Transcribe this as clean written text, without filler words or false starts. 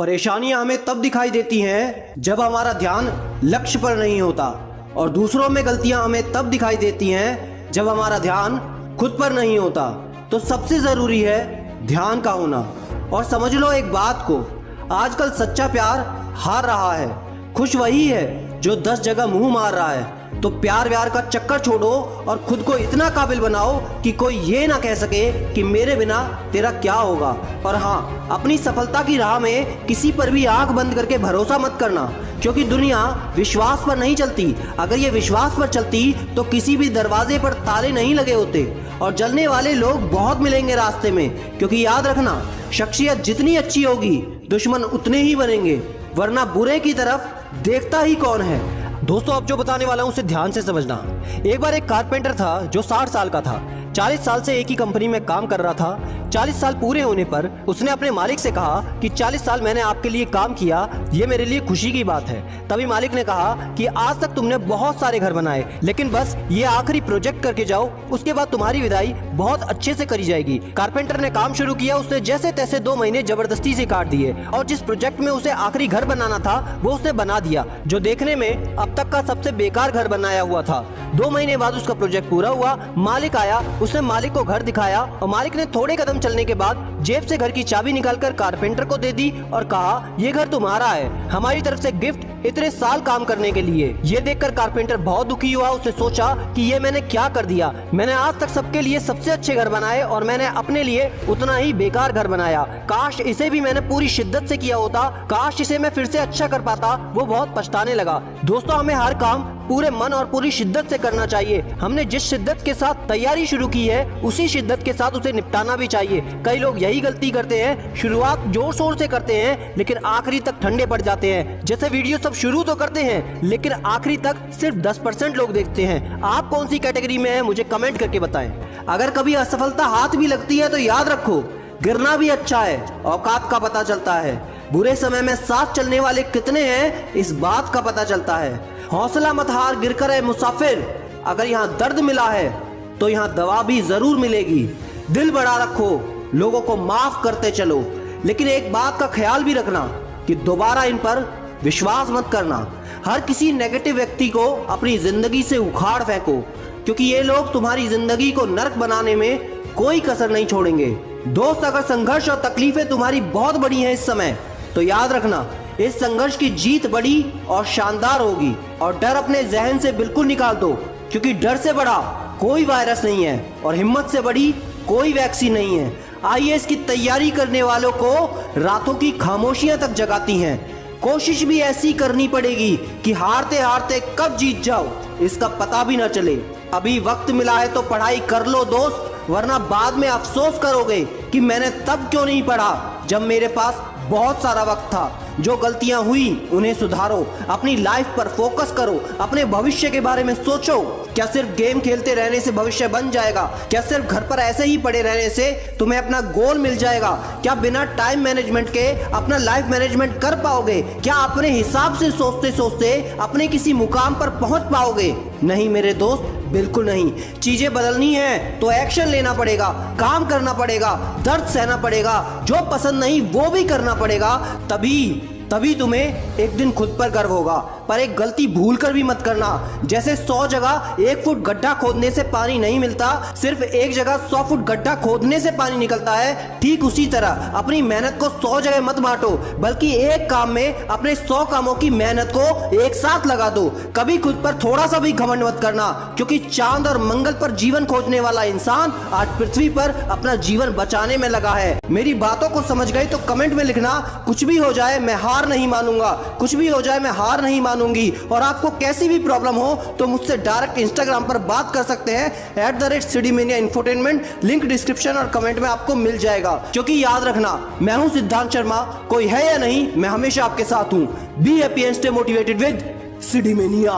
परेशानियां हमें तब दिखाई देती हैं जब हमारा ध्यान लक्ष्य पर नहीं होता, और दूसरों में गलतियां हमें तब दिखाई देती हैं जब हमारा ध्यान खुद पर नहीं होता। तो सबसे ज़रूरी है ध्यान का होना। और समझ लो एक बात को, आजकल सच्चा प्यार हार रहा है। खुश वही है जो 10 जगह मुंह मार रहा है। तो प्यार व्यार का चक्कर छोड़ो और खुद को इतना काबिल बनाओ कि कोई ये ना कह सके कि मेरे बिना तेरा क्या होगा। और हाँ, अपनी सफलता की राह में किसी पर भी आंख बंद करके भरोसा मत करना, क्योंकि दुनिया विश्वास पर नहीं चलती। अगर ये विश्वास पर चलती तो किसी भी दरवाजे पर ताले नहीं लगे होते। और जलने वाले लोग बहुत मिलेंगे रास्ते में, क्योंकि याद रखना, शख्सियत जितनी अच्छी होगी दुश्मन उतने ही बनेंगे, वरना बुरे की तरफ देखता ही कौन है। दोस्तों, अब जो बताने वाला हूं उसे ध्यान से समझना। एक बार एक कारपेंटर था जो 60 साल का था। 40 साल से एक ही कंपनी में काम कर रहा था। 40 साल पूरे होने पर उसने अपने मालिक से कहा कि 40 साल मैंने आपके लिए काम किया, ये मेरे लिए खुशी की बात है। तभी मालिक ने कहा कि आज तक तुमने बहुत सारे घर बनाए, लेकिन बस ये आखिरी प्रोजेक्ट करके जाओ, उसके बाद तुम्हारी विदाई बहुत अच्छे से करी जाएगी। कारपेंटर ने काम शुरू किया। उसने जैसे तैसे 2 महीने जबरदस्ती से काट दिए और जिस प्रोजेक्ट में उसे आखिरी घर बनाना था वो उसने बना दिया, जो देखने में अब तक का सबसे बेकार घर बनाया हुआ था। 2 महीने बाद उसका प्रोजेक्ट पूरा हुआ। मालिक आया, उसने मालिक को घर दिखाया और मालिक ने थोड़े कदम चलने के बाद जेब से घर की चाबी निकालकर कारपेंटर को दे दी और कहा, ये घर तुम्हारा है, हमारी तरफ से गिफ्ट इतने साल काम करने के लिए। ये देखकर कारपेंटर बहुत दुखी हुआ। उसने सोचा कि ये मैंने क्या कर दिया। मैंने आज तक सबके लिए सबसे अच्छे घर बनाए और मैंने अपने लिए उतना ही बेकार घर बनाया। काश इसे भी मैंने पूरी शिद्दत से किया होता, काश इसे मैं फिर से अच्छा कर पाता। वो बहुत पछताने लगा। दोस्तों, हमें हर काम पूरे मन और पूरी शिद्दत से करना चाहिए। हमने जिस शिद्दत के साथ तैयारी शुरू की है उसी शिद्दत के साथ उसे निपटाना भी चाहिए। कई लोग यही गलती करते हैं, शुरुआत जोर शोर से करते हैं लेकिन आखिरी तक ठंडे पड़ जाते हैं। जैसे वीडियो सब शुरू तो करते हैं लेकिन आखिरी तक सिर्फ 10% लोग देखते हैं। आप कौन सी कैटेगरी में हैं मुझे कमेंट करके बताएं। अगर कभी असफलता हाथ भी लगती है तो याद रखो, गिरना भी अच्छा है, औकात का पता चलता है। बुरे समय में साथ चलने वाले कितने हैं इस बात का पता चलता है। हौसला मत हार, गिरकर है मुसाफिर। अगर यहाँ दर्द मिला है तो यहाँ दवा भी जरूर मिलेगी। दिल बड़ा रखो, लोगों को माफ करते चलो, लेकिन एक बात का ख्याल भी रखना कि दोबारा इन पर विश्वास मत करना। हर किसी नेगेटिव व्यक्ति को अपनी जिंदगी से उखाड़ फेंको, क्योंकि ये लोग तुम्हारी जिंदगी को नर्क बनाने में कोई कसर नहीं छोड़ेंगे। दोस्त, अगर संघर्ष और तकलीफें तुम्हारी बहुत बड़ी हैं इस समय, तो याद रखना इस संघर्ष की जीत बड़ी और शानदार होगी। और डर अपने जहन से बिल्कुल निकाल दो, क्योंकि डर से बड़ा कोई वायरस नहीं है और हिम्मत से बड़ी कोई वैक्सीन नहीं है। आईएएस की तैयारी करने वालों को रातों की खामोशियां तक जगाती हैं। कोशिश भी ऐसी करनी पड़ेगी कि हारते हारते कब जीत जाओ इसका पता भी ना चले। अभी वक्त मिला है तो पढ़ाई कर लो दोस्त, वरना बाद में अफसोस करोगे कि मैंने तब क्यों नहीं पढ़ा जब मेरे पास बहुत सारा वक्त था। जो गलतियां हुई उन्हें सुधारो, अपनी लाइफ पर फोकस करो, अपने भविष्य के बारे में सोचो। क्या सिर्फ गेम खेलते रहने से भविष्य बन जाएगा? क्या सिर्फ घर पर ऐसे ही पड़े रहने से तुम्हें अपना गोल मिल जाएगा? क्या बिना टाइम मैनेजमेंट के अपना लाइफ मैनेजमेंट कर पाओगे? क्या अपने हिसाब से सोचते सोचते अपने किसी मुकाम पर पहुंच पाओगे? नहीं मेरे दोस्त, बिल्कुल नहीं। चीजें बदलनी है तो एक्शन लेना पड़ेगा, काम करना पड़ेगा, दर्द सहना पड़ेगा, जो पसंद नहीं वो भी करना पड़ेगा। तभी तुम्हें एक दिन खुद पर गर्व होगा। पर एक गलती भूल कर भी मत करना। जैसे 100 जगह 1 फुट गड्ढा खोदने से पानी नहीं मिलता, सिर्फ एक जगह 100 फुट गड्ढा खोदने से पानी निकलता है। ठीक उसी तरह अपनी मेहनत को 100 जगह मत बांटो, बल्कि एक काम में अपने 100 कामों की मेहनत को एक साथ लगा दो। कभी खुद पर थोड़ा सा भी घमंड मत करना, क्योंकि चांद और मंगल पर जीवन खोजने वाला इंसान आज पृथ्वी पर अपना जीवन बचाने में लगा है। मेरी बातों को समझ गए तो कमेंट में लिखना, कुछ भी हो जाए मैं हार नहीं मानूंगा, कुछ भी हो जाए मैं हार नहीं मानूंगी। और आपको कैसी भी प्रॉब्लम हो तो मुझसे डायरेक्ट इंस्टाग्राम पर बात कर सकते हैं @सिडीमेनिया इंफोटेनमेंट। लिंक डिस्क्रिप्शन और कमेंट में आपको मिल जाएगा। क्योंकि याद रखना, मैं हूं सिद्धांत शर्मा, कोई है या नहीं, मैं हमेशा आपके साथ हूं। Be happy and stay motivated with सिडीमेनिया।